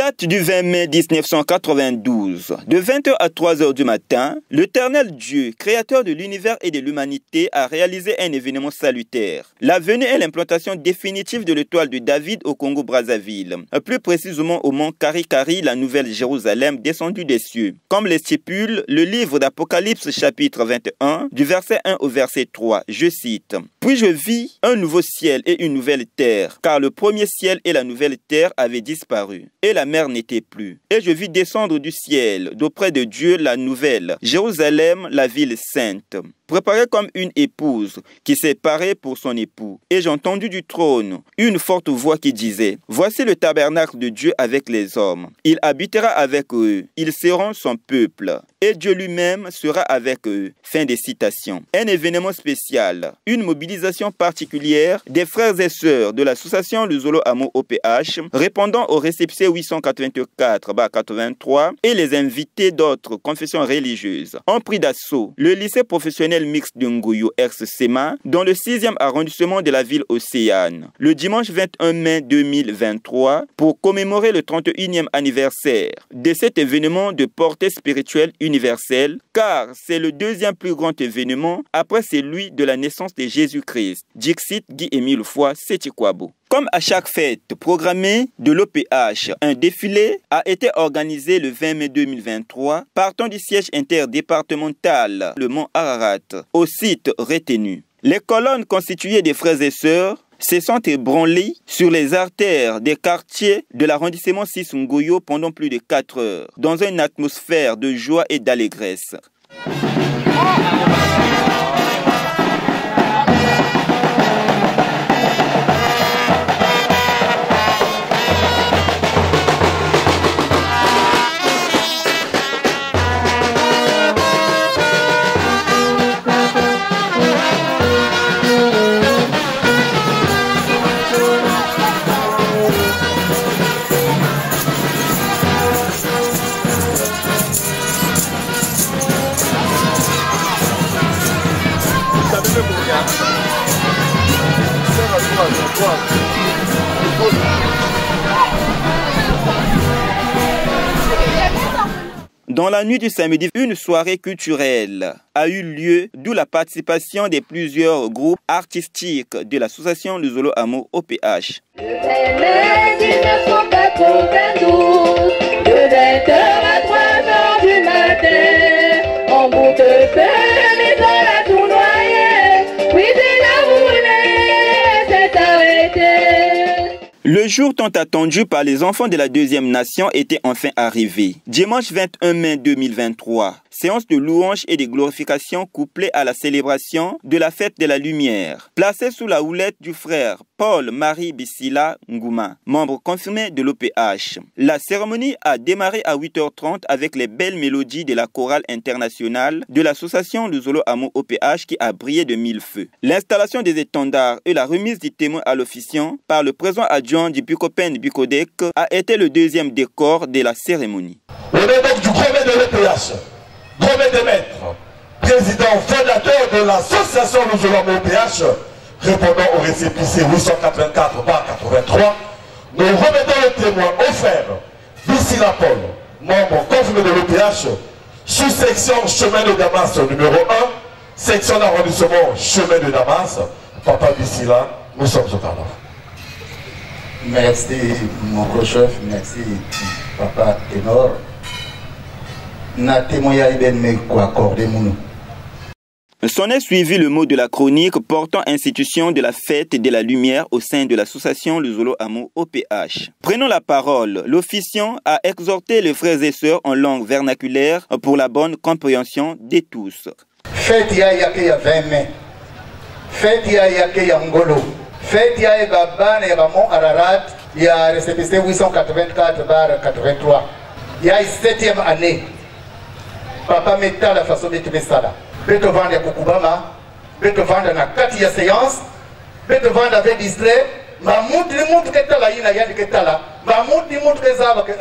Date du 20 mai 1992. De 20h à 3h du matin, l'Éternel Dieu, créateur de l'univers et de l'humanité, a réalisé un événement salutaire. La venue et l'implantation définitive de l'étoile de David au Congo-Brazzaville, plus précisément au mont Karikari, la nouvelle Jérusalem descendue des cieux. Comme le stipule le livre d'Apocalypse chapitre 21, du verset 1 au verset 3, je cite. « Puis je vis un nouveau ciel et une nouvelle terre, car le premier ciel et la nouvelle terre avaient disparu, et la mer n'était plus. Et je vis descendre du ciel, d'auprès de Dieu, la nouvelle Jérusalem, la ville sainte, préparée comme une épouse qui s'est parée pour son époux. Et j'ai entendu du trône une forte voix qui disait, « Voici le tabernacle de Dieu avec les hommes. Il habitera avec eux, ils seront son peuple, et Dieu lui-même sera avec eux. » Fin des citations. Un événement spécial, une mobilisation particulière des frères et sœurs de l'association Luzolo Amo OPH, répondant au récépissé 884-83 et les invités d'autres confessions religieuses, ont pris d'assaut le lycée professionnel mixte de Ngoyo ex-SEMA dans le 6e arrondissement de la ville Océane, le dimanche 21 mai 2023 pour commémorer le 31e anniversaire de cet événement de portée spirituelle universelle, car c'est le deuxième plus grand événement après celui de la naissance de Jésus-Christ. Dixit Guy-Émile Foy Sétikwabo. Comme à chaque fête programmée de l'OPH, un défilé a été organisé le 20 mai 2023 partant du siège interdépartemental, le mont Ararat, au site retenu. Les colonnes constituées des frères et sœurs se sont ébranlées sur les artères des quartiers de l'arrondissement 6 Ngoyo pendant plus de 4 heures, dans une atmosphère de joie et d'allégresse. Dans la nuit du samedi, une soirée culturelle a eu lieu, d'où la participation de plusieurs groupes artistiques de l'association Luzolo Amo OPH. Le jour tant attendu par les enfants de la deuxième nation était enfin arrivé. Dimanche 21 mai 2023, séance de louange et de glorification couplée à la célébration de la fête de la lumière, placée sous la houlette du frère Paul-Marie Bissila Ngouma, membre confirmé de l'OPH. La cérémonie a démarré à 8h30 avec les belles mélodies de la chorale internationale de l'association Luzolo Amo OPH qui a brillé de mille feux. L'installation des étendards et la remise du témoin à l'officiant par le président adjoint du Bukopen Bukodek a été le deuxième décor de la cérémonie. On est donc du grand maître de l'OPH, grand maître des maîtres, président fondateur de l'association Luzolo Amo OPH, répondant au récépissé 884-83, nous remettons le témoin au frère Bissila Paul, membre confirmé de l'OPH, sous-section chemin de Damas numéro 1, section d'arrondissement chemin de Damas. Papa Bissila, nous sommes au talent. Merci mon gros chef, merci papa ténor. Na témoigné ben me quoi accorder mon. S'en est suivi le mot de la chronique portant institution de la fête de la lumière au sein de l'association Luzolo Amo OPH. Prenons la parole. L'officiant a exhorté les frères et sœurs en langue vernaculaire pour la bonne compréhension de tous. Fête ya 20 mai. Fête ya Ngolo. Fête ya Babane et Ramon Ararat. Il y a récépissé 884-83. Il y a 7e année. Papa metta la façon de te ça. Beto vendre Kukubama, beto vendre na kati ya séance, beto vendre avec distrait, ma montre que tala ina ya que tala, ma montre que ça que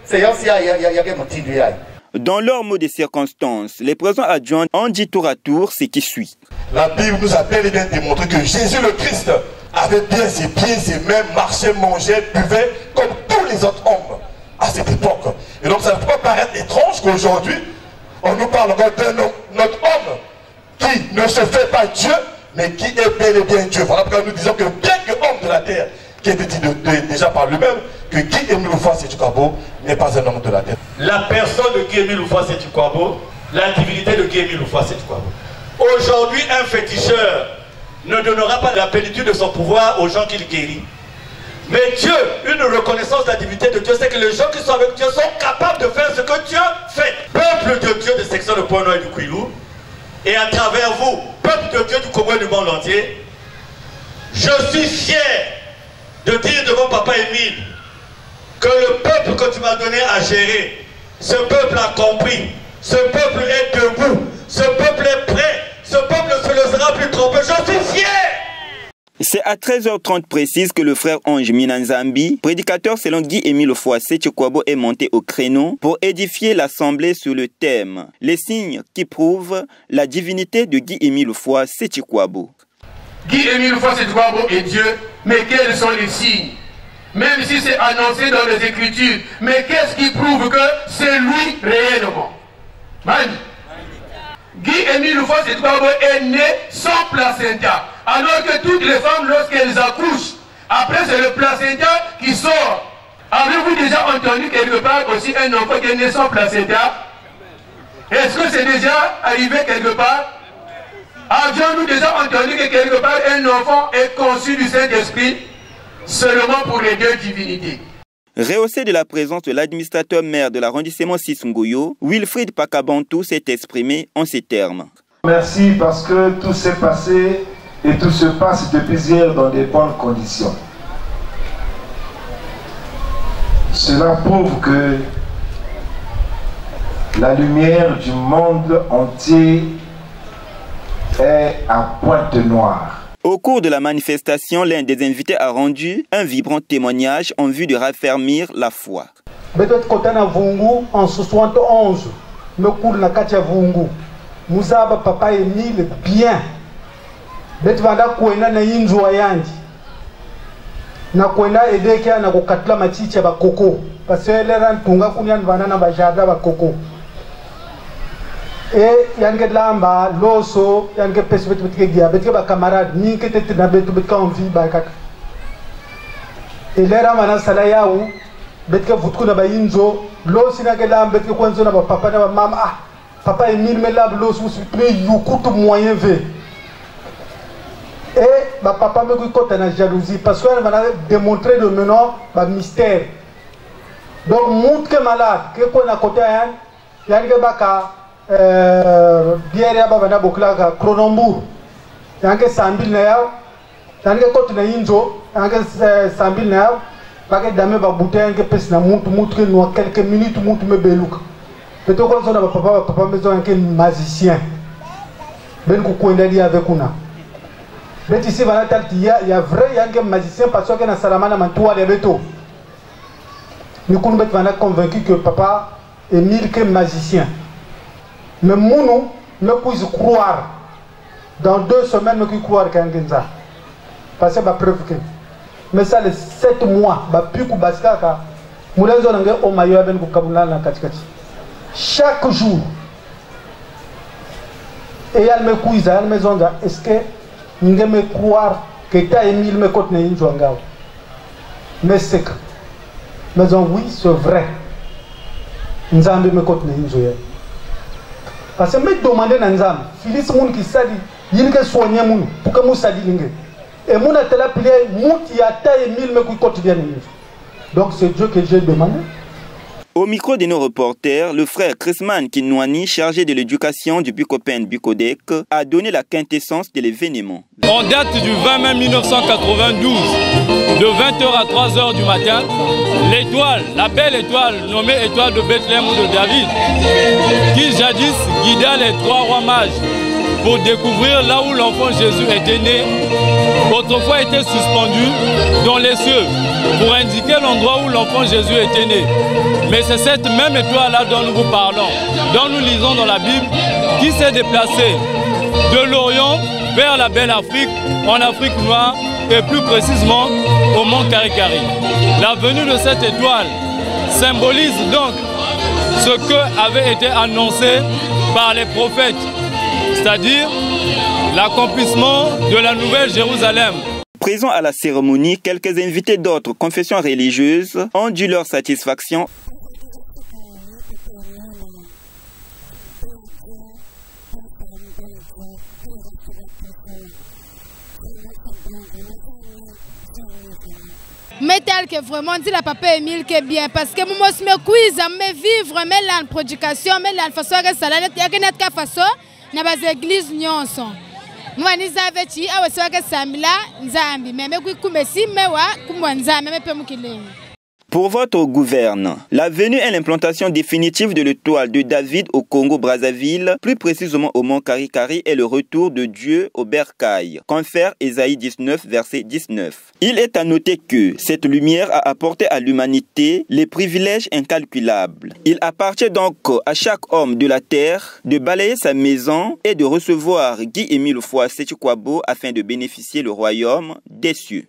séance ya que motivé ya. Dans leur mot de circonstance, les présents adjoints ont dit tour à tour ce qui suit. La Bible nous a bel et bien démontré que Jésus le Christ avait bien ses pieds, ses mains, marchait, mangeait, buvait comme tous les autres hommes. à cette époque. Et donc ça ne peut pas paraître étrange qu'aujourd'hui, on nous parle encore de notre homme qui ne se fait pas Dieu, mais qui est bel et bien Dieu. Voilà pourquoi nous disons que bien que homme de la terre, qui était dit déjà par lui-même, que Guy-Émile Houphouët-Séthiou-Kabo n'est pas un homme de la terre. La personne de Guy-Émile Houphouët-Séthiou-Kabo, la divinité de Guy-Émile Houphouët-Séthiou-Kabo. Aujourd'hui, un féticheur ne donnera pas la plénitude de son pouvoir aux gens qu'il guérit. Mais Dieu, une reconnaissance de la divinité de Dieu, c'est que les gens qui sont avec Dieu sont capables de faire ce que Dieu fait. Peuple de Dieu de section de Pointe-Noire et du Kouilou, et à travers vous, peuple de Dieu du Congo et du monde entier, je suis fier de dire devant Papa Émile que le peuple que tu m'as donné à gérer, ce peuple a compris, ce peuple est debout, ce peuple est prêt, ce peuple ne se laissera plus tromper, je suis fier. C'est à 13h30 précise que le frère Ange Minanzambi, prédicateur selon Guy-Émile Houphouët-Séthiou-Kabo, est monté au créneau pour édifier l'assemblée sur le thème « Les signes qui prouvent la divinité de Guy-Émile Houphouët-Séthiou-Kabo ». Guy-Émile Houphouët-Séthiou-Kabo est Dieu, mais quels sont les signes? Même si c'est annoncé dans les Écritures, mais qu'est-ce qui prouve que c'est lui réellement? Guy-Émile Houphouët-Séthiou-Kabo est né sans placenta. Alors que toutes les femmes, lorsqu'elles accouchent, après c'est le placenta qui sort. Avez-vous déjà entendu quelque part aussi un enfant qui est né sans placenta? Est-ce que c'est déjà arrivé quelque part? Avions-nous déjà entendu que quelque part un enfant est conçu du Saint-Esprit seulement pour les deux divinités? Rehaussé de la présence de l'administrateur maire de l'arrondissement Sissunguyo, Wilfried Pakabantou s'est exprimé en ces termes. Merci parce que tout s'est passé et tout se passe depuis hier dans de bonnes conditions. Cela prouve que la lumière du monde entier est à pointe noire. Au cours de la manifestation, l'un des invités a rendu un vibrant témoignage en vue de raffermir la foi. En 71, me cours na Katia Vungu, Mouzaba Papa Émile bien. Betvanda kuena na inzo yandi. Na kuena edekia na kukatla machicha ba koko. Parce que les gens tunga kunya banana ba jardin ba koko. Et yange lamba loso yange pesi betu betike dia betike ba camarade ni ke tete na betu betka envie ba kaka. Et les gens mana sala yaou betike vutku na ba inzo losi na ke lamba betike kwanzo na ba papa na ba mama ah papa Émile me lab loso mais yukutu moyen ve. Et ma papa me dit la jalousie parce qu'elle m'a démontré le menor le mystère. Donc montre que malade que qu'on a côté il y a une baka bière ya baba na bokla ka Cronenbourg. Il y a que 100 000 naira. Il y a que côté na inzo, il y a que 100 000 naira. Parce que dame ba bouteille que pèse na montre que nous quelques minutes montre me beluka. Peut-être qu'on a papa maison un magicien. Ben ko kwendali avec una. Mais ici, il y a vrai, il y a un magicien parce que dans Salamana Mantoua de Beto. Nous sommes convaincus que papa Émile est magicien. Mais nous, nous pouvons croire. Dans 2 semaines, nous pouvons croire qu'il y a un ça. Parce que c'est preuve que. Mais ça, les 7 mois, plus que Baskaka, nous avons au maillot avec le Kabula na Katikati. Chaque jour. Et il y a le quiz, il y a le maison. Est-ce que nous me croire que ta Émile me côte n'est pas mais c'est que mais oui c'est vrai nous avons me côte n'est pas parce que me demander dans Nzam Phyllis moun qui sadi il que soigner moun pour que moun sadi lingue et moun a tela plié moun qui a ta Émile me côte bien donc c'est Dieu que j'ai demandé. Au micro de nos reporters, le frère Chrisman Kinouani, chargé de l'éducation du Bukopen Bukodek, a donné la quintessence de l'événement. En date du 20 mai 1992, de 20h à 3h du matin, l'étoile, la belle étoile nommée étoile de Bethléem ou de David, qui jadis guida les 3 rois mages pour découvrir là où l'enfant Jésus était né, autrefois était suspendu dans les cieux pour indiquer l'endroit où l'enfant Jésus était né. Mais c'est cette même étoile-là dont nous vous parlons, dont nous lisons dans la Bible, qui s'est déplacée de l'Orient vers la belle Afrique, en Afrique noire, et plus précisément au mont Karikari. La venue de cette étoile symbolise donc ce que avait été annoncé par les prophètes, c'est-à-dire l'accomplissement de la Nouvelle Jérusalem. Présents à la cérémonie, quelques invités d'autres confessions religieuses ont dû leur satisfaction. Mais tel que vraiment dit la papa Émile que bien parce que moi je me cuise me vivre mais la prédication mais la façon que ça là il y a que façon na bas église nyonso moi ni zave ti awa so que samila nzambi mais ku kumesi mewa kumwanza mais pe mukileni. Pour votre gouverne, la venue et l'implantation définitive de l'étoile de David au Congo-Brazzaville, plus précisément au mont Karikari, est le retour de Dieu au bercail, confère Ésaïe 19, verset 19. Il est à noter que cette lumière a apporté à l'humanité les privilèges incalculables. Il appartient donc à chaque homme de la terre de balayer sa maison et de recevoir Guy-Émile Foissé Chikwabo afin de bénéficier le royaume des cieux.